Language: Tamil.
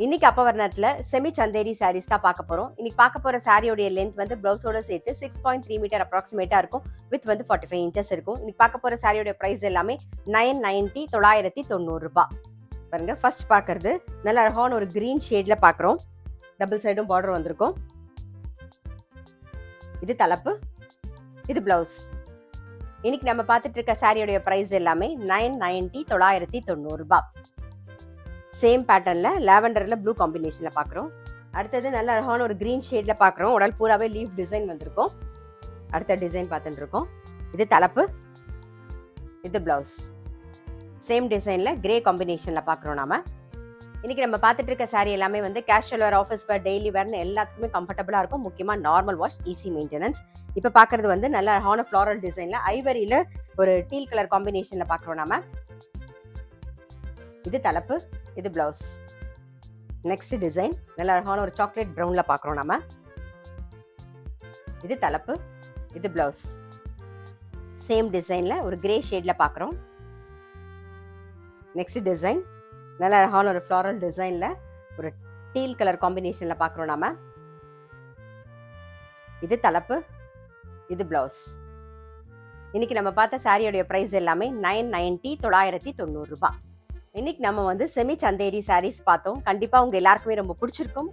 இன்னைக்கு அப்பவர்ணத்துல செமி சந்தேரி சாரீஸ் தான் பார்க்க போறோம். இன்னைக்கு பார்க்க போற சாரியோட லென்த் வந்து பிளவுஸோட சேர்த்து 6.3 மீட்டர் அப்ராக்சிமேட்டா இருக்கும். வித் வந்து 45 இன்ச்சஸ் இருக்கும். இன்னைக்கு பார்க்க போற சாரியோட பிரைஸ் எல்லாமே 990 990 ரூபாய். பாருங்க, ஃபர்ஸ்ட் பார்க்கறது நல்ல அழகான ஒரு கிரீன் ஷேட்ல பார்க்குறோம். டபுள் சைடும் பார்டர் வந்திருக்கும். இது தலைப்பு, இது பிளவுஸ். இன்னைக்கு நம்ம பார்த்துட்டு இருக்க சாரியோட பிரைஸ் எல்லாமே 990 990 ரூபாய். சேம் பேட்டர்ன்ல லாவெண்டர்ல ப்ளூ காம்பினேஷன்ல பார்க்குறோம். அடுத்தது நல்ல அழகான ஒரு கிரீன் ஷேட்ல பார்க்குறோம். உடல் பூராவே லீஃப் டிசைன் வந்திருக்கும். அடுத்த டிசைன் பார்த்துட்டு இருக்கோம். இது தலைப்பு, இது பிளவுஸ். சேம் டிசைன்ல கிரே காம்பினேஷன்ல பார்க்குறோம். நாம இன்னைக்கு நம்ம பார்த்துட்டு இருக்க சாரி எல்லாமே வந்து casual wear, office wear, daily வேர்னு எல்லாத்துக்குமே கம்ஃபர்டபுளா இருக்கும். முக்கியமா நார்மல் வாஷ், ஈஸி மெயின்டெனன்ஸ். இப்போ பார்க்கறது வந்து நல்ல அழகான ஃப்ளாரல் டிசைன்ல ஐவரியில ஒரு டீல் கலர் காம்பினேஷன்ல பார்க்குறோம். நாம இது தலைப்பு, இது பிளவுஸ். நெக்ஸ்ட் டிசைன் நல்ல அழகான ஒரு சாக்லேட் ப்ரௌன்ல பார்க்குறோம். நாம இது தலைப்பு, இது பிளவுஸ். சேம் டிசைன்ல ஒரு கிரே ஷேட்ல பார்க்குறோம். நெக்ஸ்ட் டிசைன் நல்ல அழகான ஒரு ஃப்ளாரல் டிசைன்ல ஒரு டீல் கலர் காம்பினேஷன்ல பார்க்குறோம். நாம இது தலைப்பு, இது பிளவுஸ். இன்னைக்கு நம்ம பார்த்த சாரியோடைய பிரைஸ் எல்லாமே 990 990 ரூபாய். இன்னைக்கு நம்ம வந்து செமி சந்தேரி சாரீஸ் பார்த்தோம். கண்டிப்பா உங்க எல்லாருக்குமே ரொம்ப பிடிச்சிருக்கும்.